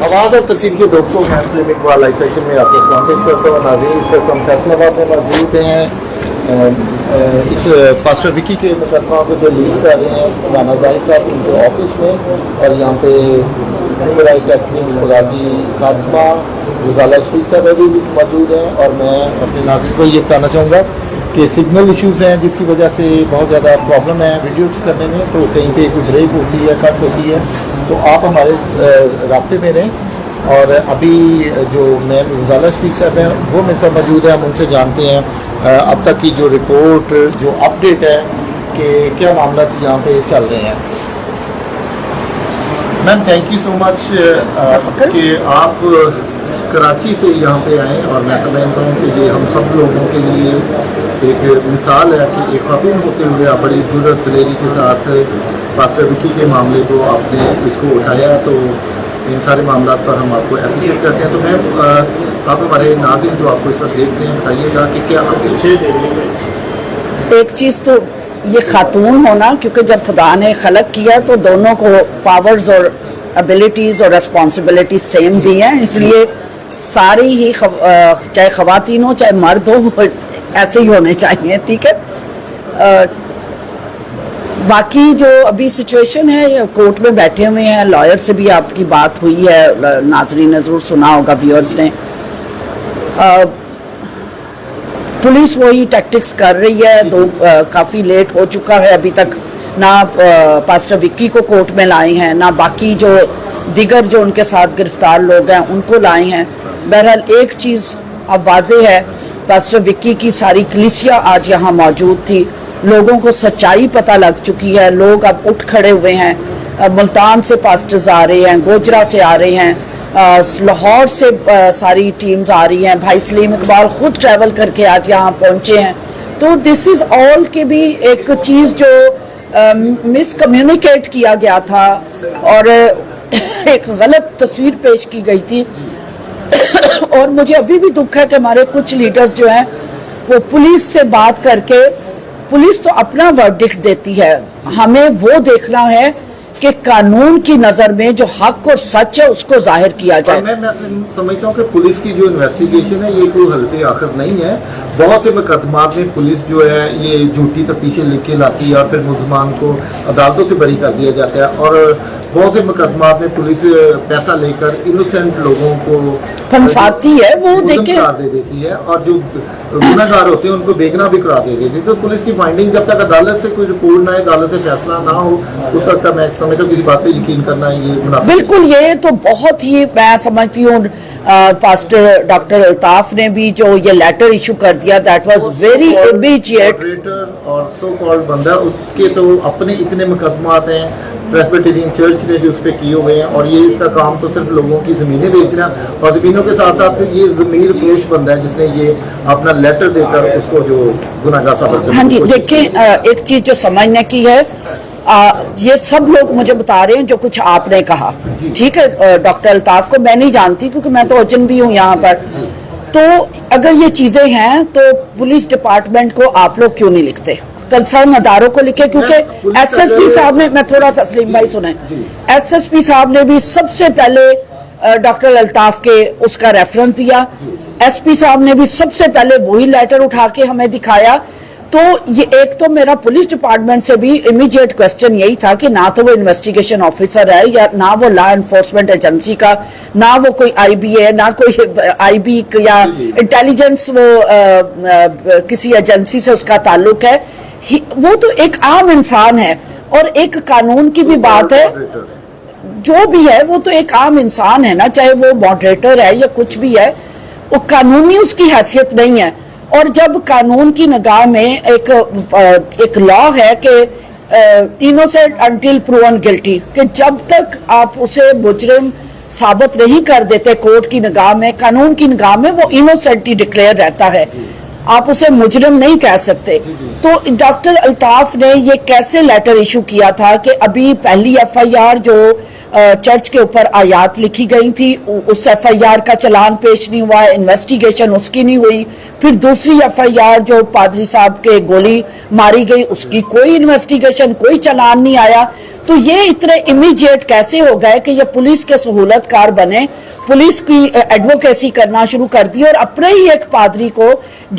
आवाज़ और तस्वीर के दोस्तों मैं इस्लाम इकबाल लाइव सेशन में आपको स्वागत करता हूँ। नाज़रीन, इस वक्त हम फैसलाबाद में मौजूद हैं। इस पास्टर विकी के मुकदमा को जो लीड कर रहे हैं राना जाहिद साहब उनके ऑफिस में, और यहाँ पे ह्यूमन राइट एक्टिविस्ट खुदा की खात्मा रज़ाला शफीक साहब भी मौजूद हैं। और मैं अपने नाज़रीन को ये बताना चाहूँगा कि सिग्नल इश्यूज़ हैं जिसकी वजह से बहुत ज़्यादा प्रॉब्लम है वीडियोज़ करने में, तो कहीं पे कोई ब्रेक होती है, कट होती है, तो आप हमारे राब्ते में रहें। और अभी जो मैम रज़ाला शफीक साहब हैं वो मेरे साथ मौजूद है, हम उनसे जानते हैं अब तक की जो रिपोर्ट, जो अपडेट है कि क्या मामला यहाँ पे चल रहे हैं। Ma'am thank you so much कि आप कराची से यहाँ पे आए, और मैं समझता हूँ कि ये हम सब लोगों के लिए एक मिसाल है कि एक ख़ातिन होते हुए आप बड़ी जुर्रत दिलेरी के साथ पास्टर विकी के मामले को आपने इसको उठाया, तो इन सारे मामलों पर हम आपको अप्रिशिएट करते हैं। तो मैं आप हमारे नाज़रीन जो आपको इस वक्त देख रहे हैं बताइएगा कि क्या आप एक चीज़ तो ये खातून होना, क्योंकि जब खुदा ने खलक किया तो दोनों को पावर्स और एबिलिटीज़ और रिस्पॉन्सिबिलिटी सेम दी हैं, इसलिए सारी ही चाहे ख़वातीन हो चाहे मर्द हो ऐसे ही होने चाहिए, ठीक है। बाकी जो अभी सिचुएशन है, कोर्ट में बैठे हुए हैं, लॉयर से भी आपकी बात हुई है, नाज़रीन ने ज़रूर सुना होगा, व्यूअर्स ने। पुलिस वही टैक्टिक्स कर रही है, तो काफ़ी लेट हो चुका है, अभी तक ना पास्टर विक्की को कोर्ट में लाए हैं, ना बाकी जो दिगर जो उनके साथ गिरफ्तार लोग हैं उनको लाए हैं। बहरहाल एक चीज़ अब वाज़े है, पास्टर विक्की की सारी कलीसिया आज यहाँ मौजूद थी, लोगों को सच्चाई पता लग चुकी है, लोग अब उठ खड़े हुए हैं। मुल्तान से पास्टर्स आ रहे हैं, गोजरा से आ रहे हैं, लाहौर से सारी टीम्स आ रही हैं, भाई सलीम इकबाल खुद ट्रैवल करके आज यहाँ पहुँचे हैं। तो दिस इज़ ऑल के भी एक चीज़ जो मिसकम्युनिकेट किया गया था और एक गलत तस्वीर पेश की गई थी। और मुझे अभी भी दुख है कि हमारे कुछ लीडर्स जो हैं वो पुलिस से बात करके, पुलिस तो अपना वर्डिक्ट देती है, हमें वो देखना है कि कानून की नज़र में जो हक और सच है उसको जाहिर किया जाए। मैं समझता हूँ कि पुलिस की जो इन्वेस्टिगेशन है ये कोई हल्फे आखिर नहीं है। बहुत से मुकदमात में पुलिस जो है ये झूठी तफ्तीशें लिख के लाती है और फिर मुल्ज़मान को अदालतों से बरी कर दिया जाता है, और बहुत से मुकदमात में पुलिस पैसा लेकर इनोसेंट लोगों को फंसाती है, वो देखे करार दे देती है, और जो गुनहगार होते हैं उनको बेगना भी करा दे देती है। तो पुलिस की फाइंडिंग जब तक अदालत से कोई रिपोर्ट ना आए, अदालत से फैसला ना हो, उस वक्त मैं समझता हूँ किसी बात पे यकीन करना है ये मुनाफिक। बिल्कुल, ये तो बहुत ही मैं समझती हूँ पास्टर डॉक्टर अल्ताफ ने भी जो ये लेटर इशू कर दिया, दैट वाज वेरी इमीडिएट। और सो कॉल्ड बंदा, उसके तो अपने इतने मुकदमात हैं, प्रेस्बिटेरियन चर्च ने जो उस पर किए हुए हैं, और ये इसका काम तो सिर्फ लोगों की ज़मीनें बेचना, और ज़मीनों के साथ साथ ये ज़मीर फरोश बंदा है जिसने ये अपना लेटर देकर उसको जो गुनाहगार साबित करने। हाँ जी, देखिए एक चीज़ जो समझने की है, ये सब लोग मुझे बता रहे हैं जो कुछ आपने कहा, ठीक है। डॉक्टर अल्ताफ को मैं नहीं जानती क्योंकि मैं तो अजनबी हूँ यहाँ पर, तो अगर ये चीज़ें हैं तो पुलिस डिपार्टमेंट को आप लोग क्यों नहीं लिखते, कंसर्न अदारों को लिखे, क्योंकि एसएसपी साहब ने, मैं थोड़ा सा सलीम भाई सुने, एसएसपी साहब ने भी सबसे पहले डॉक्टर अल्ताफ के उसका रेफरेंस दिया, एसपी साहब ने भी सबसे पहले वही लेटर उठा के हमें दिखाया। तो ये एक तो मेरा पुलिस डिपार्टमेंट से भी इमीडिएट क्वेश्चन यही था कि ना तो वो इन्वेस्टिगेशन ऑफिसर है, या ना वो लॉ एनफोर्समेंट एजेंसी का, ना वो कोई आईबी है, ना कोई आईबी या इंटेलिजेंस वो किसी एजेंसी से उसका ताल्लुक है, वो तो एक आम इंसान है। और एक कानून की भी बात है, जो भी है वो तो एक आम इंसान है ना, चाहे वो मॉडरेटर है या कुछ भी है, वो कानूनी उसकी हैसियत नहीं है। और जब कानून की निगाह में एक लॉ है कि इनोसेंट अंटिल प्रूवन गिल्टी, कि जब तक आप उसे मुजरिम साबित नहीं कर देते कोर्ट की निगाह में, कानून की निगाह में वो इनोसेंट ही डिक्लेयर रहता है, आप उसे मुजरिम नहीं कह सकते। तो डॉक्टर अल्ताफ ने ये कैसे लेटर इशू किया था कि अभी पहली एफआईआर जो चर्च के ऊपर आयात लिखी गई थी, उस एफआईआर का चलान पेश नहीं हुआ, इन्वेस्टिगेशन उसकी नहीं हुई, फिर दूसरी एफआईआर जो पादरी साहब के गोली मारी गई उसकी कोई इन्वेस्टिगेशन, कोई चलान नहीं आया। تو یہ اتنے امیجیٹ کیسے ہو گئے کہ یہ پولیس کے سہولت کار بنے, پولیس کی ایڈوکیسی کرنا شروع کر دی, اور اپنے ہی ایک پادری کو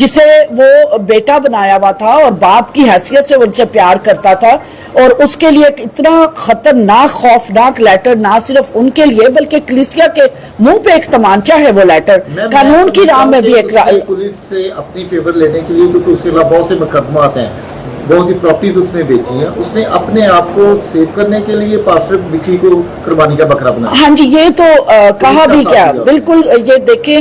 جسے وہ بیٹا بنایا ہوا تھا اور باپ کی حیثیت سے ان سے پیار کرتا تھا, اور اس کے لیے اتنا خطرناک خوفناک لیٹر, نہ صرف ان کے لیے بلکہ کلیسیا کے منہ پہ ایک تمانچہ ہے وہ لیٹر, قانون کی راہ میں بھی ایک پولیس سے اپنی فیور لینے کے لیے, کیونکہ اس کے خلاف بہت سے مقدمات ہیں, بہت سی پراپرٹیز اس نے بیچی ہیں, اس نے اپنے آپ کو سیو کرنے کے لیے پاسٹر وکی کو قربانی کا بکرا بنایا. ہاں جی, یہ تو کہا بھی کیا, بالکل. یہ دیکھیں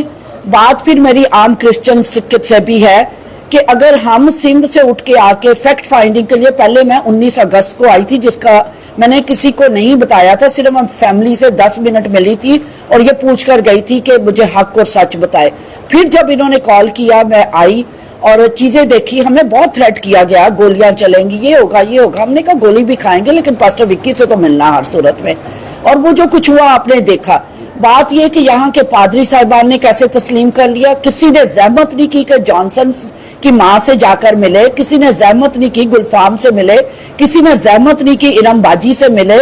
بات پھر میری عام کرسچن سے بھی ہے کہ اگر ہم سندھ سے اٹھ کے آ کے فیکٹ فائنڈنگ کے لیے, پہلے میں 19 اگست کو آئی تھی جس کا میں نے کسی کو نہیں بتایا تھا, صرف ہم فیملی سے 10 منٹ ملی تھی اور یہ پوچھ کر گئی تھی کہ مجھے حق اور سچ بتائے. پھر جب انہوں نے کال کیا میں آئی اور چیزیں دیکھی, ہمیں بہت تھریٹ کیا گیا, گولیاں چلیں گی, یہ ہوگا یہ ہوگا. ہم نے کہا گولی بھی کھائیں گے لیکن پاسٹر وکی سے تو ملنا ہر صورت میں. اور وہ جو کچھ ہوا آپ نے دیکھا. بات یہ کہ یہاں کے پادری صاحبان نے کیسے تسلیم کر لیا, کسی نے زحمت نہیں کی کہ جانسن کی ماں سے جا کر ملے, کسی نے زحمت نہیں کی گلفام سے ملے, کسی نے زحمت نہیں کی ارم باجی سے ملے.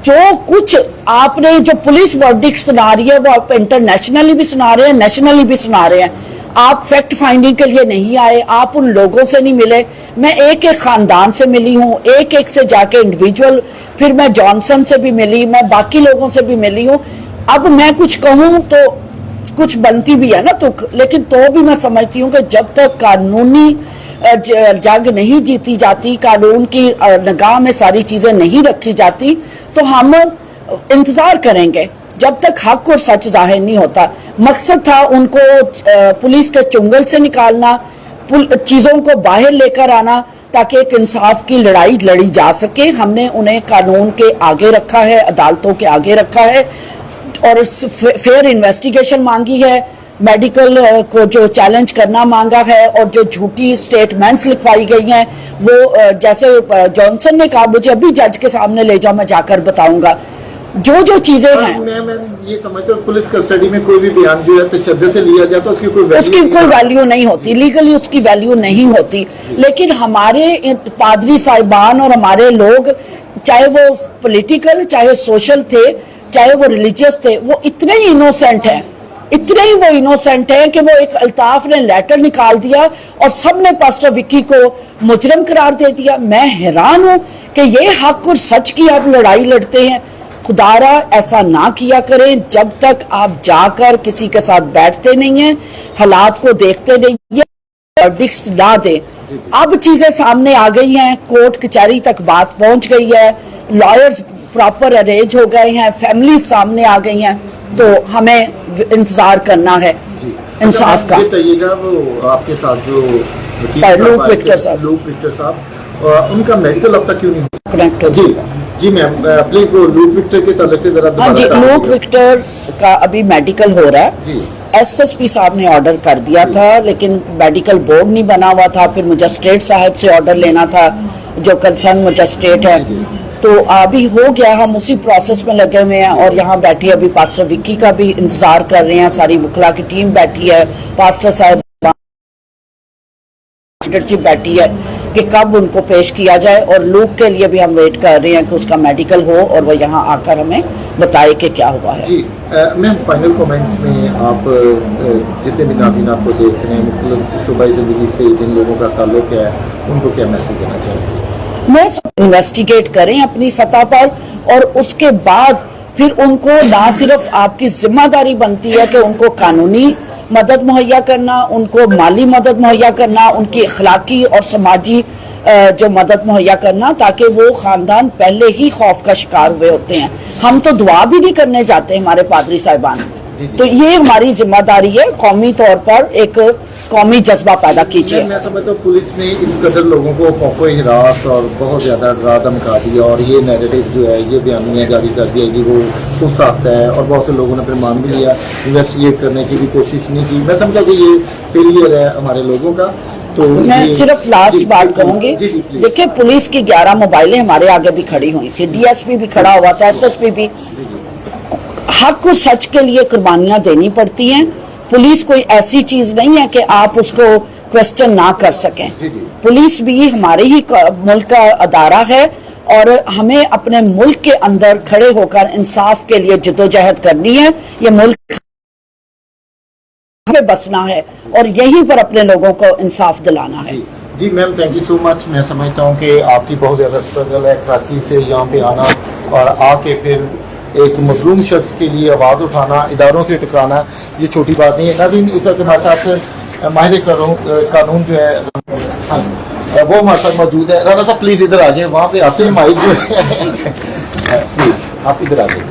جو کچھ آپ نے جو پولیس ورڈکٹ سنا رہی ہے وہ آپ انٹرنیشنلی بھی سنا رہے ہیں, نیشنلی بھی سنا رہے ہیں. آپ فیکٹ فائنڈنگ کے لیے نہیں آئے, آپ ان لوگوں سے نہیں ملے. میں ایک ایک خاندان سے ملی ہوں, ایک ایک سے جا کے انڈیویجول, پھر میں جانسن سے بھی ملی, میں باقی لوگوں سے بھی ملی ہوں. اب میں کچھ کہوں تو کچھ بنتی بھی ہے نا تو, لیکن تو بھی میں سمجھتی ہوں کہ جب تک قانونی جنگ نہیں جیتی جاتی, قانون کی نگاہ میں ساری چیزیں نہیں رکھی جاتی, تو ہم انتظار کریں گے جب تک حق اور سچ ظاہر نہیں ہوتا. مقصد تھا ان کو پولیس کے چنگل سے نکالنا, چیزوں کو باہر لے کر آنا تاکہ ایک انصاف کی لڑائی لڑی جا سکے. ہم نے انہیں قانون کے آگے رکھا ہے, عدالتوں کے آگے رکھا ہے, اور فیئر انویسٹیگیشن مانگی ہے, میڈیکل کو جو چیلنج کرنا مانگا ہے, اور جو جھوٹی سٹیٹمنٹس لکھوائی گئی ہیں وہ جیسے جانسن نے کہا مجھے ابھی جج کے سامنے لے جاؤ میں جا کر بتاؤں گا جو چیزیں ہیں. میں یہ سمجھتا ہوں پولیس کسٹڈی میں کوئی بھی بیان جو ہے تشدد سے لیا جاتا ہے اس کی کوئی ویلیو نہیں ہوتی, لیگلی اس کی ویلیو نہیں ہوتی. لیکن ہمارے پادری صاحبان اور ہمارے لوگ, چاہے وہ پولیٹیکل چاہے سوشل تھے چاہے وہ ریلیجیس تھے, وہ اتنے ہی انوسینٹ ہیں, اتنے ہی وہ انوسینٹ ہیں کہ وہ ایک الطاف نے لیٹر نکال دیا اور سب نے پاسٹر وکی کو مجرم قرار دے دیا. میں حیران ہوں کہ یہ حق اور سچ کی آپ لڑائی لڑتے ہیں. خدارا ایسا نہ کیا کریں. جب تک آپ جا کر کسی کے ساتھ بیٹھتے نہیں ہیں, حالات کو دیکھتے نہیں ہیں, ورڈکٹس نہ دیں. اب چیزیں سامنے آ گئی ہیں, کورٹ کچہری تک بات پہنچ گئی ہے, لائرز پراپر ارینج ہو گئے ہیں, فیملیز سامنے آ گئی ہیں, تو ہمیں انتظار کرنا ہے انصاف کا. وہ آپ کے ساتھ جو لوک وکٹر صاحب, ان کا میڈیکل اب تک کیوں نہیں کنیکٹ ہو جائے؟ جی میم پلیز وہ لوک وکٹر کے تعلق سے ذرا. ہاں جی, لوک وکٹر کا ابھی میڈیکل ہو رہا ہے. ایس ایس پی صاحب نے آرڈر کر دیا تھا لیکن میڈیکل بورڈ نہیں بنا ہوا تھا, پھر مجسٹریٹ صاحب سے آرڈر لینا تھا جو کنسرن مجسٹریٹ ہے, تو ابھی ہو گیا. ہم اسی پروسیس میں لگے ہوئے ہیں اور یہاں بیٹھی ابھی پاسٹر وکی کا بھی انتظار کر رہے ہیں, ساری وکلا کی ٹیم بیٹھی ہے, پاسٹر صاحب بیٹھی ہے کہ کب ان کو پیش کیا جائے, اور لوک کے لیے بھی ہم ویٹ کر رہے ہیں کہ اس کا میڈیکل ہو اور وہ یہاں آ کر ہمیں بتائے کہ کیا ہوا ہے. جی میم فائنل کومنٹس میں آپ جتنے بھی ناظرین آپ کو دیکھ رہے ہیں مختلف شعبۂ زندگی سے جن لوگوں کا تعلق ہے ان کو کیا میسج دینا چاہتے ہیں؟ میں انویسٹیگیٹ کریں اپنی سطح پر, اور اس کے بعد پھر ان کو نہ صرف آپ کی ذمہ داری بنتی ہے کہ ان کو قانونی مدد مہیا کرنا, ان کو مالی مدد مہیا کرنا, ان کی اخلاقی اور سماجی جو مدد مہیا کرنا, تاکہ وہ خاندان پہلے ہی خوف کا شکار ہوئے ہوتے ہیں. ہم تو دعا بھی نہیں کرنے جاتے ہمارے پادری صاحبان, تو یہ ہماری ذمہ داری ہے. قومی طور پر ایک قومی جذبہ پیدا کیجیے. میں سمجھتا ہوں پولیس نے اس قدر لوگوں کو خوف و ہراس اور بہت زیادہ ڈرا دھمکا دیا, اور یہ نیریٹو جو ہے یہ بیانیہ جاری کر دیا کہ وہ خود ساختہ ہے, اور بہت سے لوگوں نے پھر مان بھی لیا, انویسٹیگیٹ کرنے کی بھی کوشش نہیں کی. میں سمجھتا کہ یہ فیلئر ہے ہمارے لوگوں کا. تو میں صرف لاسٹ بات کہوں گی, دیکھیں پولیس کی 11 موبائلیں ہمارے آگے بھی کھڑی ہوئی تھی, ڈی ایس پی بھی کھڑا ہوا تھا, ایس ایس پی بھی. حق و سچ کے لیے قربانیاں دینی پڑتی ہیں. پولیس کوئی ایسی چیز نہیں ہے کہ آپ اس کو کوسچن نہ کر سکیں. پولیس بھی ہمارے ہی ملک کا ادارہ ہے, اور ہمیں اپنے ملک کے اندر کھڑے ہو کر انصاف کے لیے جدوجہد کرنی ہے. یہ ملک میں بسنا ہے اور یہیں پر اپنے لوگوں کو انصاف دلانا ہے. جی میم تھینک یو سو مچ. میں سمجھتا ہوں کہ آپ کی بہت زیادہ اسٹرگل ہے کراچی سے یہاں پہ آنا اور آ کے پھر ایک مظلوم شخص کے لیے آواز اٹھانا, اداروں سے ٹکرانا, یہ چھوٹی بات نہیں ہے. ناظرین اس وقت ہمارے ساتھ ماہر قانون جو ہے وہ ہمارے ساتھ موجود ہے. رانا صاحب پلیز ادھر آ جائیں, وہاں پہ آتے ہیں ماہر جو ہے پلیز آپ ادھر آ جائیں.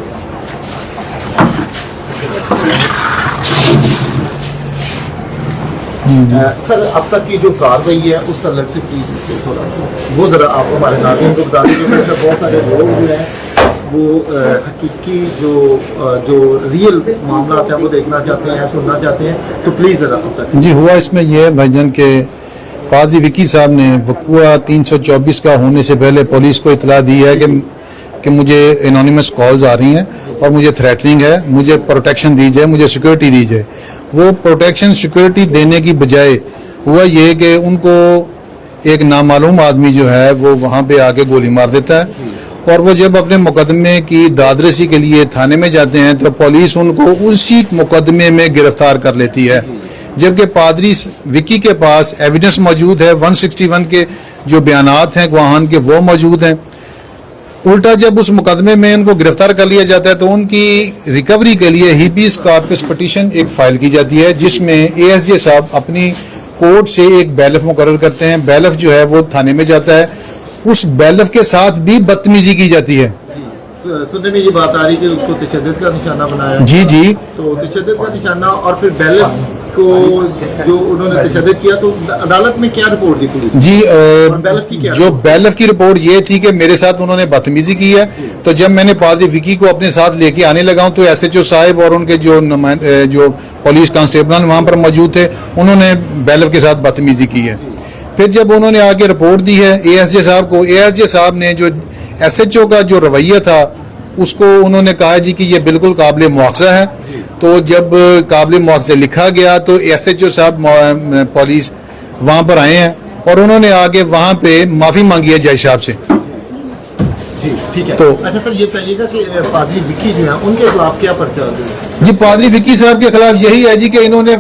سر اب تک کی جو کارروائی ہے اس تعلق سے پلیز اس کو تھوڑا وہ ذرا آپ ہمارے ناظرین کو بتا دیں. بہت سارے لوگ جو ہیں وہ حقیقی جو ریئل معاملات ہیں وہ دیکھنا چاہتے ہیں, سننا چاہتے ہیں, تو پلیز ذرا اب تک. جی ہوا اس میں یہ بھائی جان کہ قاضی وکی صاحب نے وقوع 324 کا ہونے سے پہلے پولیس کو اطلاع دی ہے کہ مجھے انونیمس کالز آ رہی ہیں اور مجھے تھریٹننگ ہے, مجھے پروٹیکشن دی جائے, مجھے سیکورٹی دی جائے. وہ پروٹیکشن سیکورٹی دینے کی بجائے ہوا یہ کہ ان کو ایک نامعلوم آدمی جو ہے وہ وہاں پہ آ کے گولی مار دیتا ہے, اور وہ جب اپنے مقدمے کی دادرسی کے لیے تھانے میں جاتے ہیں تو پولیس ان کو اسی مقدمے میں گرفتار کر لیتی ہے, جبکہ پادری وکی کے پاس ایویڈنس موجود ہے, 161 کے جو بیانات ہیں گواہان کے وہ موجود ہیں. الٹا جب اس مقدمے میں ان کو گرفتار کر لیا جاتا ہے تو ان کی ریکوری کے لیے ہیبیس کارپس پٹیشن ایک فائل کی جاتی ہے, جس میں اے ایس جے صاحب اپنی کورٹ سے ایک بیلف مقرر کرتے ہیں. بیلف جو ہے وہ تھانے میں جاتا ہے, اس بیلف کے ساتھ بھی بدتمیزی کی جاتی ہے. سننے میں یہ بات آ رہی کہ اس کو تشدد کا نشانہ بنایا. جی جی, تو تشدد کا نشانہ اور پھر بیلف کو جو انہوں نے تشدد کیا تو عدالت میں کیا رپورٹ دی پولیس؟ جی بیلف کی کیا جو بیلف کی رپورٹ یہ تھی کہ میرے ساتھ انہوں نے بدتمیزی کی ہے. تو جب میں نے پادری وکی کو اپنے ساتھ لے کے آنے لگا ہوں تو ایس ایچ او صاحب اور ان کے جو پولیس کانسٹیبلان وہاں پر موجود تھے انہوں نے بیلف کے ساتھ بدتمیزی کی ہے. پھر جب انہوں نے آگے رپورٹ دی ہے اے ایس جے صاحب کو, اے ایس جے صاحب نے جو ایس ایچ او کا جو رویہ تھا اس کو انہوں نے کہا جی کہ یہ بالکل قابل مواخذہ ہے. تو جب قابل مواخذہ لکھا گیا تو ایس ایچ او صاحب پولیس وہاں پر آئے ہیں اور انہوں نے آگے وہاں پہ معافی مانگی ہے جج صاحب سے. جی ٹھیک ہے. تو اچھا سر یہ کہیے گا کہ پادری وکی جو ہیں ان کے خلاف کیا پرچہ ہے؟ جی پادری وکی صاحب کے خلاف یہی ہے جی کہ انہوں نے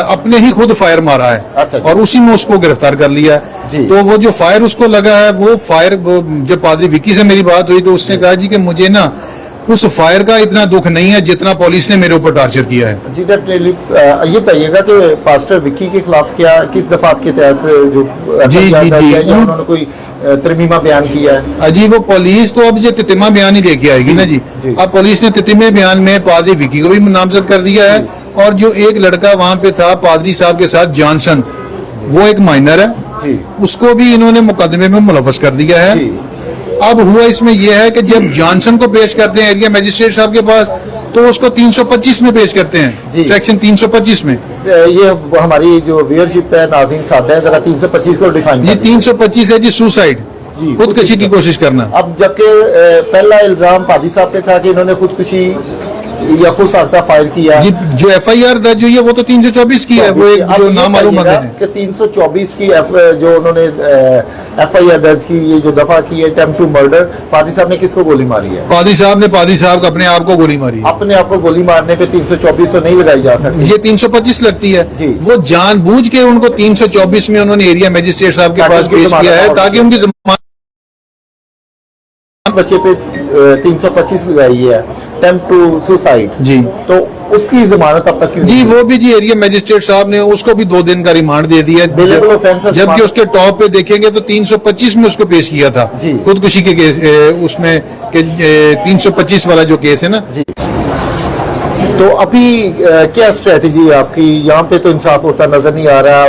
اپنے ہی خود فائر مارا ہے اور اسی میں اس کو گرفتار کر لیا ہے. تو وہ جو فائر اس کو لگا ہے وہ فائر جب پادری وکی سے میری بات ہوئی تو اس نے کہا جی کہ مجھے نا اس فائر کا اتنا دکھ نہیں ہے جتنا پولیس نے میرے اوپر ٹارچر کیا ہے. جی ڈیفینیٹلی یہ کہیے گا کہ پاسٹر وکی کے خلاف کیا کس دفعات کے تحت جو انہوں نے کوئی ترمیمہ بیان کیا ہے؟ جی وہ پولیس تو اب یہ تتیمہ بیان ہی لے کے آئے گی نا جی. اب پولیس نے تتیمہ بیان میں پادری وکی کو بھی نامزد کر دیا ہے, اور جو ایک لڑکا وہاں پہ تھا پادری صاحب کے ساتھ جانسن, وہ ایک مائنر ہے, اس کو بھی انہوں نے مقدمے میں ملوث کر دیا ہے. اب ہوا اس میں یہ ہے کہ جب جانسن کو پیش کرتے ہیں ایریا میجسٹریٹ صاحب کے پاس تو اس کو 325 میں پیش کرتے ہیں, سیکشن 325 میں. یہ ہماری جو ویئرشپ ہے ناظرین ساتھ ہے ذرا 325 کو ڈیفائن. یہ 325 ہے جی سوسائڈ, خودکشی کی کوشش کرنا. اب جبکہ پہلا الزام پادری صاحب پہ تھا کہ انہوں نے خودکشی یا خود ساختہ فائر کیا. جی جو ایف آئی آر درج ہوئی ہے وہ تو 324 کی ہے, وہ ایک جو نامعلوم ہے کہ 324 کی جو انہوں نے ایف آئی آر درج کی, یہ جو دفعہ کی ہے اٹیمپٹ ٹو مرڈر, پادری صاحب نے کس کو گولی ماری ہے؟ پادری صاحب کو اپنے آپ کو گولی ماری. اپنے آپ کو گولی مارنے پہ 324 تو نہیں لگائی جا سکتی, یہ 325 لگتی ہے. وہ جان بوجھ کے ان کو 324 میں انہوں نے ایریا میجسٹریٹ صاحب کے پاس پیش کیا ہے تاکہ ان کی ضمانت بچے پہ 325 لگائی ہے اٹیمپٹ ٹو سوسائڈ. جی تو اس کی ضمانت اب تک جی وہ بھی جی ایریا میجسٹریٹ صاحب نے اس کو بھی 2 دن کا ریمانڈ دے دیا, جبکہ اس کے ٹاپ پہ دیکھیں گے تو 325 میں اس کو پیش کیا تھا خودکشی کے کیس, اس میں 325 والا جو کیس ہے نا. تو ابھی کیا اسٹریٹجی ہے آپ کی؟ یہاں پہ تو انصاف ہوتا نظر نہیں آ رہا.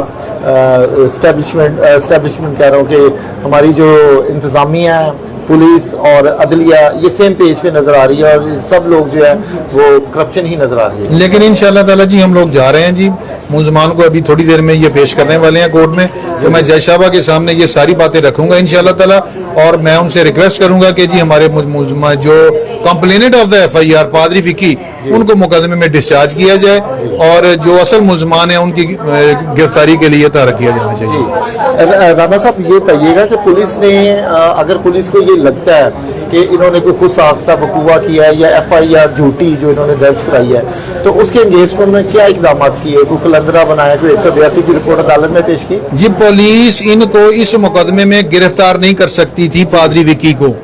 اسٹیبلشمنٹ کہہ رہا ہوں کہ ہماری جو انتظامیہ ہے, پولیس اور عدلیہ, یہ سیم پیج پہ نظر آ رہی ہے اور سب لوگ جو ہے وہ کرپشن ہی نظر آ رہی ہے. لیکن انشاءاللہ تعالی جی ہم لوگ جا رہے ہیں جی, ملزمان کو ابھی تھوڑی دیر میں یہ پیش کرنے والے ہیں کورٹ میں, تو میں جج صاحبہ کے سامنے یہ ساری باتیں رکھوں گا انشاءاللہ تعالی, اور میں ان سے ریکویسٹ کروں گا کہ جی ہمارے ملزمان جو complainant of the F I R پادری وکی, उनको मुकदमे में डिस्चार्ज किया जाए और जो असल मुलजमान है उनकी गिरफ्तारी के लिए तैयार किया जाना चाहिए। राणा साहब ये बताइएगा कि पुलिस ने अगर पुलिस को ये लगता है कि इन्होंने कोई खुद साख्ता वकूआ किया है या FIR झूठी जो इन्होंने दर्ज कराई है, तो उसके एंगेजमेंट में क्या इकदाम किए? कोई कलंदरा बनाया, कोई 182 की रिपोर्ट अदालत में पेश की? जी, पुलिस इनको इस मुकदमे में गिरफ्तार नहीं कर सकती थी। पादरी विक्की को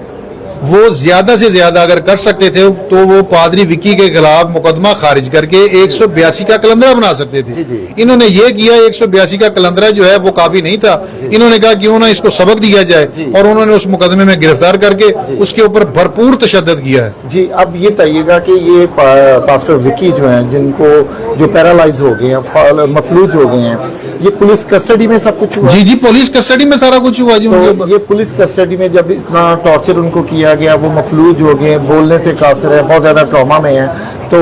वो ज्यादा से ज्यादा अगर कर सकते थे तो वो पादरी विक्की के खिलाफ मुकदमा खारिज करके 182 का कलंदरा बना सकते थे। इन्होंने ये किया, 182 का कलंदरा जो है वो काफी नहीं था। इन्होंने कहा क्यों ना इसको सबक दिया जाए और उन्होंने उस मुकदमे में गिरफ्तार करके उसके ऊपर भरपूर तशद्दुद किया है। जी, अब ये बताइएगा कि ये पास्टर विक्की जो हैं, जिनको जो पैरालाइज हो गए हैं, मफलूज हो गए हैं, ये पुलिस कस्टडी में सब कुछ हुआ? जी जी, पुलिस कस्टडी में सारा कुछ हुआ जी उनके ऊपर। ये पुलिस कस्टडी में जब इतना टॉर्चर उनको किया गया, वो मफलूज हो गए, बोलने से कासिर है, बहुत ज्यादा ट्रॉमा में है, तो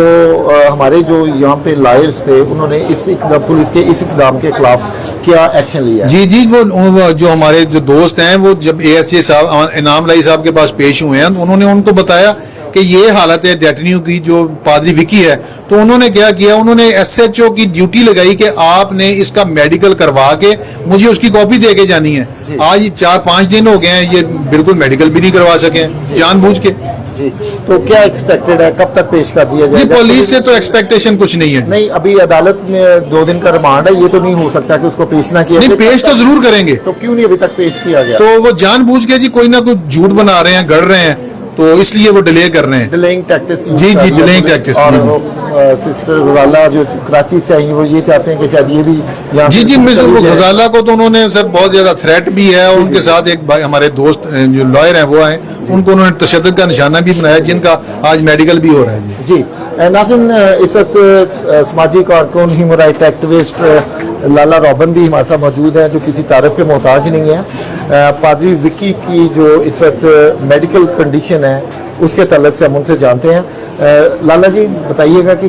हमारे जो यहाँ पे लायर्स थे उन्होंने इस पुलिस के इस इक़दाम के खिलाफ क्या एक्शन लिया? जी जी, वो जो हमारे जो दोस्त हैं वो जब ASA साहब इनाम लाई साहब के पास पेश हुए हैं तो उन्होंने उनको बताया कि ये हालत है डेटन्यू की जो पादरी विक्की है, तो उन्होंने क्या किया, उन्होंने SHO की ड्यूटी लगाई कि आपने इसका मेडिकल करवा के मुझे उसकी कॉपी दे के जानी है। आज 4-5 दिन हो गए हैं, ये बिल्कुल मेडिकल भी नहीं करवा सके जानबूझ के। जी, तो क्या एक्सपेक्टेड है, कब तक पेश कर दिया जी, जाएगा? पुलिस से तो एक्सपेक्टेशन कुछ नहीं है। नहीं, अभी अदालत में 2 दिन का रिमांड है, ये तो नहीं हो सकता कि उसको पेश ना किया नहीं, जाए? पेश तो जरूर करेंगे। तो क्यों नहीं अभी तक पेश किया गया? तो वो जानबूझ के जी कोई ना कोई झूठ बना रहे हैं, गढ़ रहे हैं, तो इसलिए वो डिले कर रहे हैं। Delaying tactics. जी जी, डिलेइंग टैक्टिक्स। और सिस्टर गजाला जो कराची से आई, वो ये चाहते हैं कि शायद ये भी यहाँ जी जी, मिस गजाला को तो उन्होंने सर बहुत ज्यादा थ्रेट भी है और उनके साथ एक भाई हमारे दोस्त जो लॉयर हैं वो आए, उनको उन्होंने तशद्दुद का निशाना भी बनाया, जिनका आज मेडिकल भी हो रहा है। जी, नाज़रीन, इस वक्त समाजी कारकुन, ह्यूमन राइट एक्टिविस्ट लाला रॉबन भी हमारे साथ मौजूद हैं, जो किसी तारीफ के मोहताज नहीं है। पादरी विक्की की जो इस वक्त मेडिकल कंडीशन है उसके तल्लुक से हम उनसे जानते हैं। लाला जी, बताइएगा कि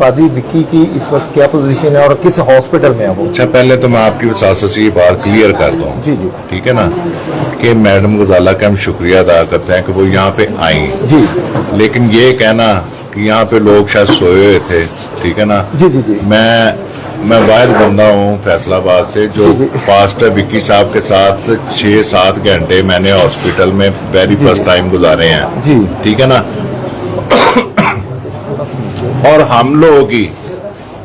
पादरी विक्की की इस वक्त क्या पोजीशन है और किस हॉस्पिटल में है वो? अच्छा, पहले तो मैं आपकी वसात से ये बात क्लियर कर दूं। जी जी, ठीक है ना, कि मैडम गजाला का हम शुक्रिया अदा करते हैं कि वो यहाँ पे आई जी, लेकिन ये कहना कि यहाँ पे लोग शायद सोए हुए थे, ठीक है ना। जी जी जी, मैं वाहिद बंदा हूँ फैसलाबाद से जो पास्टर विक्की साहब के साथ 6-7 घंटे मैंने हॉस्पिटल में वेरी फर्स्ट टाइम गुजारे हैं। जी, ठीक है ना। और हम लोगों की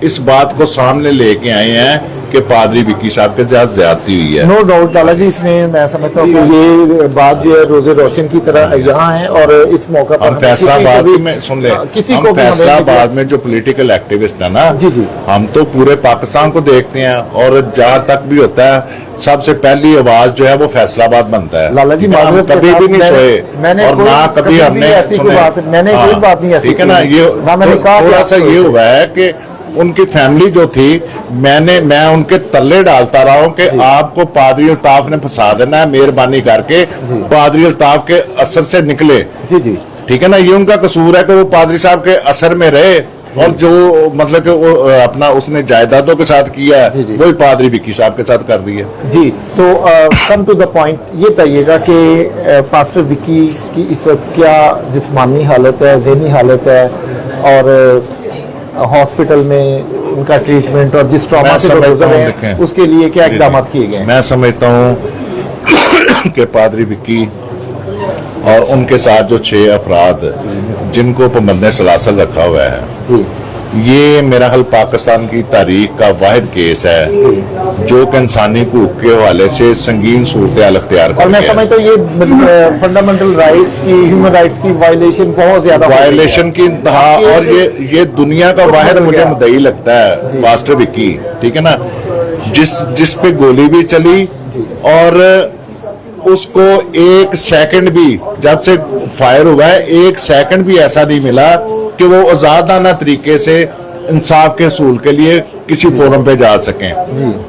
इस बात को सामने लेके आए हैं कि पादरी विक्की साहब के साथ ज्यादती हुई है। नो डाउट लाला जी, इसमें मैं समझता हूँ कि ये बात जो है रोजे रोशन की तरह यहाँ है और इस मौका पर हम फैसलाबाद में सुन ले, हम फैसलाबाद में जो पॉलिटिकल एक्टिविस्ट है ना, जी जी, हम तो पूरे पाकिस्तान को देखते हैं और जहाँ तक भी होता है सबसे पहली आवाज जो है वो फैसलाबाद बनता है। लाला जी, हम कभी भी नहीं सोए और ना कभी हमने मैंने कोई बात नहीं ऐसी, ठीक है ना। ये थोड़ा सा ये हुआ है कि उनकी फैमिली जो थी, मैं उनके तल्ले डालता रहा हूं कि आपको पादरी अल्ताफ ने फंसा देना है, मेहरबानी करके पादरी अल्ताफ के असर से निकले। जी जी, ठीक है ना। ये उनका कसूर है कि वो पादरी साहब के असर में रहे और जो मतलब कि वो अपना उसने जायदादों के साथ किया है वही पादरी विक्की साहब के साथ कर दिया। जी, तो कम टू द पॉइंट, ये बताइएगा कि पास्टर विक्की की इस वक्त क्या जिस्मानी हालत है, ज़हनी हालत है और हॉस्पिटल में उनका ट्रीटमेंट और जिस ट्रॉमा से गुजर रहे हैं उसके लिए क्या इक़दाम किए गए? मैं समझता हूँ कि पादरी विक्की और उनके साथ जो 6 अफराद जिनको पाबंद सलासल रखा हुआ है, ये मेरा ख्याल पाकिस्तान की तारीख का वाहिद केस है जो कि इंसानी हकूक के हवाले से संगीन सूरत अख्तियार कर। और मैं समझता हूँ ये फंडामेंटल राइट्स की, ह्यूमन राइट्स की वायलेशन बहुत ज्यादा, वायलेशन की इंतहा, और ये दुनिया का वाहिद मुझे मुद्दई लगता है पास्टर विक्की, ठीक है ना, जिस पे गोली भी चली और उसको 1 सेकंड भी, जब से फायर हुआ है 1 सेकंड भी ऐसा नहीं मिला कि वो आजादाना तरीके से इंसाफ के हसूल के लिए किसी फोरम पे जा सकें।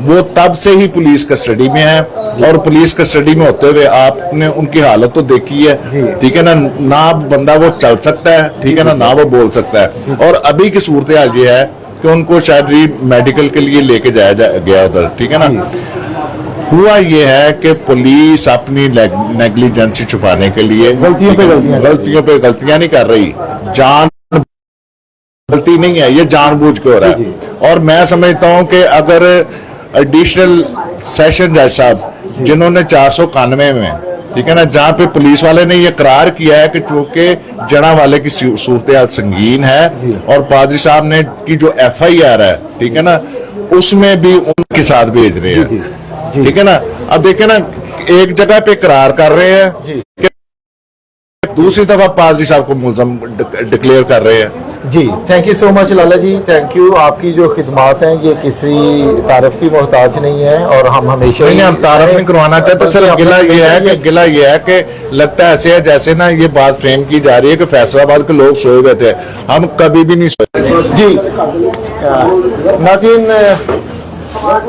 वो तब से ही पुलिस कस्टडी में है और पुलिस कस्टडी में होते हुए आपने उनकी हालत तो देखी है, ठीक है ना बंदा वो चल सकता है, ठीक है ना वो बोल सकता है। और अभी की सूरत हाल ये है कि उनको शायद मेडिकल के लिए लेके जाया गया उधर, ठीक है ना। हुआ ये है कि पुलिस अपनी नेग्लिजेंसी छुपाने के लिए गलतियों पे गलतियां नहीं कर रही, जान गलती नहीं है, ये जानबूझ के हो रहा है। और मैं समझता हूं कि अगर एडिशनल सेशन जज साहब जिन्होंने 491 में, ठीक है ना, जहां पे पुलिस वाले ने ये करार किया है कि चूंकि जना वाले की सूरत संगीन है और पादरी साहब ने की जो FIR है, ठीक है ना, उसमें भी उनके साथ भेज रहे हैं, ठीक है ना। अब देखे ना, एक जगह पे करार कर रहे हैं कि दूसरी दफा पादरी साहब को मुलजम डिक्लेयर कर रहे हैं। जी, thank you so much Lala ji, thank you. आपकी जो खिदमात हैं ये किसी तारीफ की मोहताज नहीं है और हम हमेशा नहीं, हम तारीफ नहीं करवाना चाहते, तो सिर्फ गिला ये है कि लगता है ऐसे है जैसे ना ये बात फ्रेम की जा रही है कि फैसलाबाद के लोग सोए हुए थे। हम कभी भी नहीं सोए। जी नाज़रीन,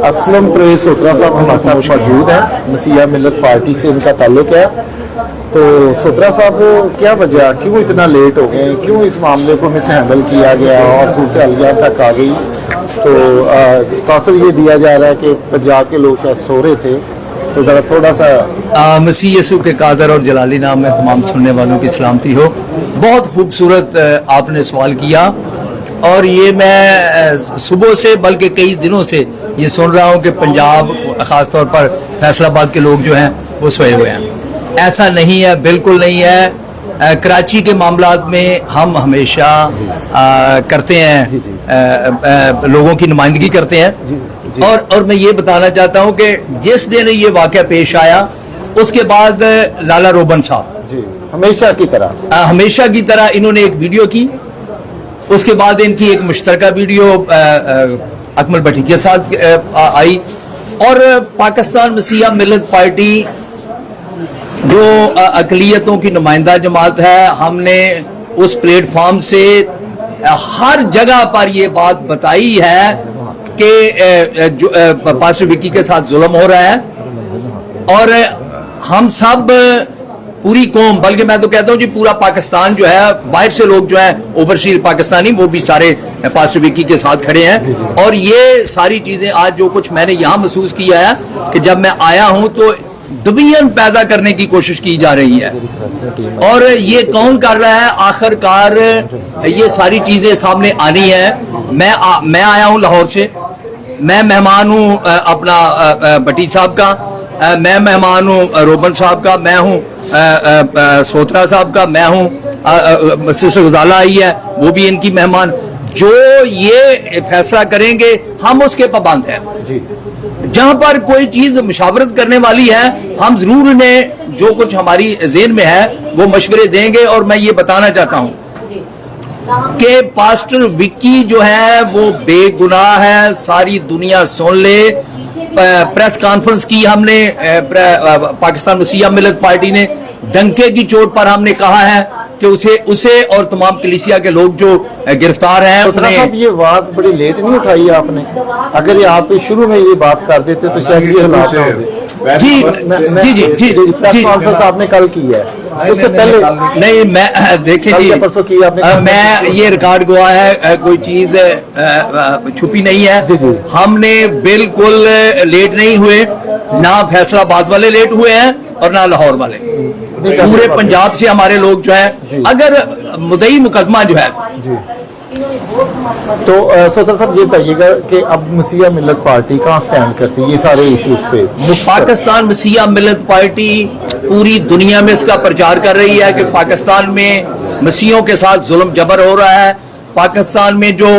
असलम परवेज़ सोत्रा साहब हमारे साथ मौजूद हैं, मसीहा मिल्लत पार्टी से इनका ताल्लुक है। तो सोत्रा साहब, क्या वजह, क्यों इतना लेट हो गए, क्यों इस मामले को मिस हैंडल किया गया और सूरत हाल तक आ गई? तो तासर ये दिया जा रहा है कि पंजाब के लोग शायद सो रहे थे, तो ज़रा थोड़ा सा मसीह यसू के कादर और जलाली नाम में तमाम सुनने वालों की सलामती हो। बहुत खूबसूरत आपने सवाल किया, और ये मैं सुबह से बल्कि कई दिनों से ये सुन रहा हूँ कि पंजाब ख़ास तौर पर फैसलाबाद के लोग जो हैं वो सोए हुए हैं। ऐसा नहीं है, बिल्कुल नहीं है। कराची के मामलात में हम हमेशा करते हैं, लोगों की नुमाइंदगी करते हैं। और मैं ये बताना चाहता हूँ कि जिस दिन ये वाक़या पेश आया उसके बाद लाला रोबन साहब हमेशा की तरह इन्होंने एक वीडियो की, उसके बाद इनकी एक मुश्तरका वीडियो अकमल भट्टी के साथ आई, और पाकिस्तान मसीहा मिल्लत पार्टी जो अक़लियतों की नुमाइंदा जमात है, हमने उस प्लेटफॉर्म से हर जगह पर ये बात बताई है कि जो पास्टर विक्की के साथ जुल्म हो रहा है, और हम सब पूरी कौम, बल्कि मैं तो कहता हूँ जी पूरा पाकिस्तान जो है, बाहर से लोग जो है ओवरसीज पाकिस्तानी, वो भी सारे पास्टर विक्की के साथ खड़े हैं। और ये सारी चीजें आज जो कुछ मैंने यहाँ महसूस किया है कि जब मैं आया हूँ तो डिवीजन पैदा करने की कोशिश की जा रही है, और ये कौन कर रहा है? आखिरकार ये सारी चीजें सामने आनी है। मैं आया हूँ लाहौर से, मैं मेहमान हूँ अपना भट्टी साहब का, मैं मेहमान हूँ रोबन साहब का, मैं हूँ सोत्रा साहब का, मैं हूँ सिस्टर गजाला आई है, वो भी इनकी मेहमान। जो ये फैसला करेंगे हम उसके पाबंद हैं। जहां पर कोई चीज मुशावरत करने वाली है, हम जरूर उन्हें जो कुछ हमारी ज़हन में है वो मशवरे देंगे। और मैं ये बताना चाहता हूं कि पास्टर विक्की जो है वो बेगुनाह है, सारी दुनिया सुन ले। प्रेस कॉन्फ्रेंस की हमने, पाकिस्तान मसीहा मिल्लत पार्टी ने डंके की चोट पर हमने कहा है कि उसे और तमाम कलीसिया के लोग जो गिरफ्तार हैं उन्हें। ये आवाज बड़ी लेट नहीं उठाई आपने? अगर ये आप शुरू में ये बात कर देते तो शायद ये हालात ना होते। जी आपने कल की है, उससे पहले नहीं, मैं देखिए जी, परसों की आपने, मैं ये रिकॉर्ड गवाह है, कोई चीज छुपी नहीं है। हमने बिल्कुल लेट नहीं हुए, ना फैसलाबाद वाले लेट हुए हैं और ना लाहौर वाले, पूरे पंजाब से हमारे लोग जो है। अगर मुद्दई मुकदमा जो है, तो सोत्रा साहब ये बताइएगा कि अब मसीहा मिल्लत पार्टी कहाँ स्टैंड करती है ये सारे इश्यूज पे? पाकिस्तान मसीहा मिल्लत पार्टी पूरी दुनिया में इसका प्रचार कर रही है कि पाकिस्तान में मसीहों के साथ जुल्म जबर हो रहा है। पाकिस्तान में जो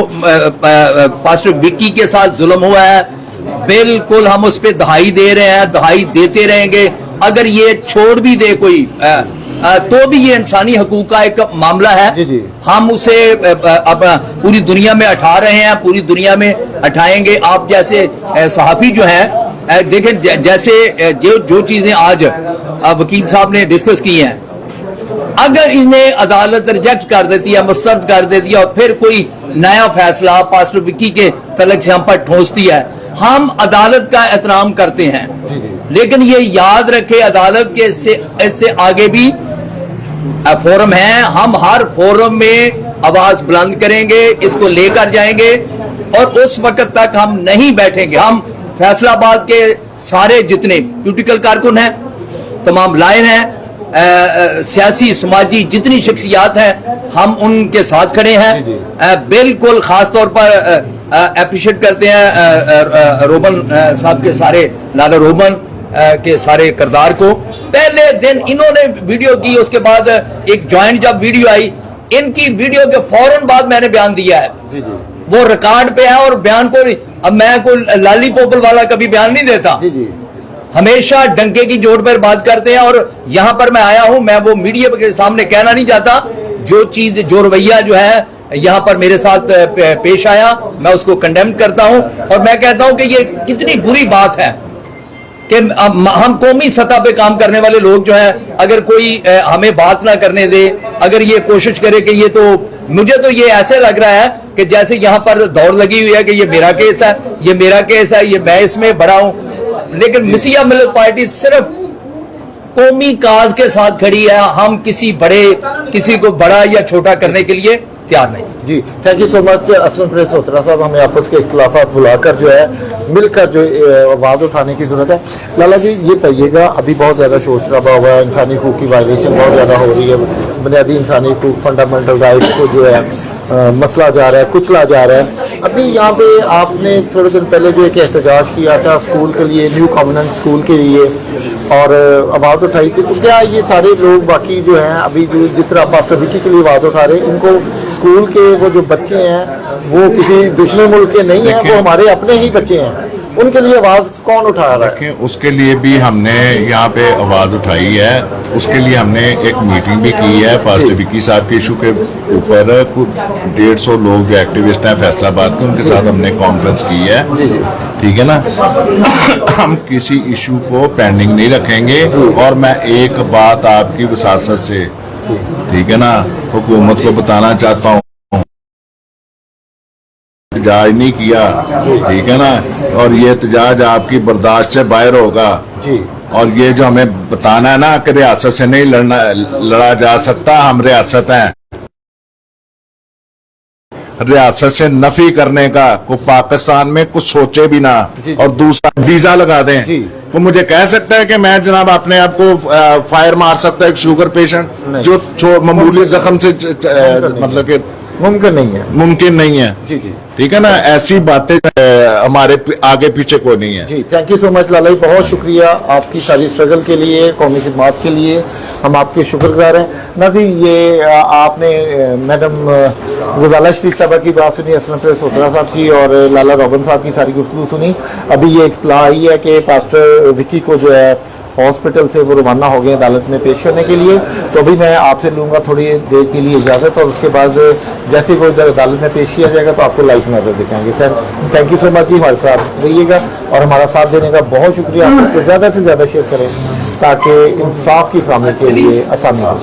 पास्टर विक्की के साथ जुल्म हुआ है, बिल्कुल हम उस पर दहाई दे रहे हैं, दहाई देते रहेंगे। अगर ये छोड़ भी दे कोई तो भी ये इंसानी हकूक का एक मामला है। हम उसे अपना पूरी दुनिया में उठा रहे हैं, पूरी दुनिया में उठाएंगे। आप जैसे सहाफी जो हैं, देखें जैसे जो चीजें आज वकील साहब ने डिस्कस की हैं, अगर इन्हें अदालत रिजेक्ट कर देती है, मुस्तरद कर देती है, और फिर कोई नया फैसला पास्टर विक्की के तलक से हम पर ठोसती है, हम अदालत का एहतराम करते हैं। लेकिन ये याद रखे, अदालत के इससे आगे भी फोरम है, हम हर फोरम में आवाज बुलंद करेंगे, इसको लेकर जाएंगे, और उस वक्त तक हम नहीं बैठेंगे। हम फैसलाबाद के सारे जितने पॉलिटिकल कारकुन हैं, तमाम लायन हैं, सियासी समाजी जितनी शख्सियात हैं हम उनके साथ खड़े हैं। बिल्कुल ख़ास तौर पर अप्रिशिएट करते हैं रोबन साहब के सारे लाला रोबन के सारे किरदार को। पहले दिन इन्होंने वीडियो की, उसके बाद एक जॉइंट जब वीडियो आई, इनकी वीडियो के फौरन बाद मैंने बयान दिया है, वो रिकॉर्ड पे है और बयान को अब मैं कोई लाली पोपल वाला कभी बयान नहीं देता, हमेशा डंके की जोड़ पर बात करते हैं। और यहां पर मैं आया हूं, मैं वो मीडिया के सामने कहना नहीं चाहता, जो चीज जो रवैया जो है यहां पर मेरे साथ पेश आया मैं उसको कंडेम करता हूं। और मैं कहता हूं कि ये कितनी बुरी बात है कि हम कौमी सतह पे काम करने वाले लोग जो हैं, अगर कोई हमें बात ना करने दे, अगर ये कोशिश करे कि ये तो मुझे तो ये ऐसे लग रहा है कि जैसे यहाँ पर दौड़ लगी हुई है कि ये मेरा केस है, ये मेरा केस है, ये मैं इसमें बड़ा हूं। लेकिन मसीहा मिल्लत पार्टी सिर्फ कौमी काज के साथ खड़ी है, हम किसी को बड़ा या छोटा करने के लिए तैयार नहीं। जी thank you so much Aslam प्रेस सोत्रा साहब। हमें आपस के इख्तलाफात भुलाकर जो है मिलकर जो आवाज़ उठाने की ज़रूरत है। लाला जी ये कहिएगा, अभी बहुत ज़्यादा शोर शराबा हुआ है, इंसानी हकूक़ की वायलेशन बहुत ज़्यादा हो रही है, बुनियादी इंसानी हकूक़ फंडामेंटल राइट्स को जो है मसला जा रहा है, कुचला जा रहा है। अभी यहाँ पे आपने थोड़े दिन पहले जो एक एहतजाज किया था स्कूल के लिए, न्यू कॉन्वेंट स्कूल के लिए, और आवाज़ उठाई थी, तो क्या ये सारे लोग बाकी जो हैं अभी जो जिस तरह पास्टर विकी के लिए आवाज़ उठा रहे हैं, इनको स्कूल के वो जो बच्चे हैं वो किसी दुश्मन मुल्क के नहीं हैं, वो हमारे अपने ही बच्चे हैं, उनके लिए आवाज़ कौन उठा रहा है? उसके लिए भी हमने यहाँ पे आवाज़ उठाई है, उसके लिए हमने एक मीटिंग भी की है पास्टर विकी साहब के इशू के ऊपर। 150 लोग जो एक्टिविस्ट हैं फैसलाबाद के, उनके साथ हमने कॉन्फ्रेंस की है, ठीक है ना। हम किसी इशू को पेंडिंग नहीं रखेंगे। और मैं एक बात आपकी वसासत से, ठीक है ना, हुकूमत को बताना चाहता हूँ, एहतजाज नहीं किया, ठीक है ना, और ये एहतजाज आपकी बर्दाश्त से बाहर होगा जी। और ये जो हमें बताना है ना कि रियासत से नहीं लड़ा जा सकता, हम रियासत हैं, रियासत से नफी करने का को पाकिस्तान में कुछ सोचे भी ना, और दूसरा वीजा लगा दें तो मुझे कह सकता है कि मैं जनाब अपने आप को फायर मार सकता है एक शुगर पेशेंट जो मामूली जख्म से मतलब कि मुमकिन नहीं है जी जी, ठीक है ना। ऐसी बातें हमारे आगे पीछे कोई नहीं है जी। Thank you so much Lala जी, बहुत शुक्रिया आपकी सारी स्ट्रगल के लिए, कौमी खिदमत के लिए, हम आपके शुक्रगुजार हैं। नाज़ी ये आपने मैडम गुजाला शफीक साहबा की बात सुनी, असलम प्रेस सोत्रा साहब की और लाला रोबन साहब की सारी गुफ्तगू सुनी। अभी ये इत्तला आई है कि पास्टर विकी को जो है हॉस्पिटल से वो रवाना हो गए अदालत में पेश करने के लिए। तो अभी मैं आपसे लूँगा थोड़ी देर के लिए इजाज़त, और उसके बाद जैसे वो अदालत में पेश किया जाएगा तो आपको लाइव नज़र दिखाएंगे। Sir thank you so much जी, हमारे साथ रहिएगा और हमारा साथ देने का बहुत शुक्रिया। आपको ज़्यादा से ज़्यादा शेयर करें ताकि इंसाफ की फराहमी के लिए आसानी हो।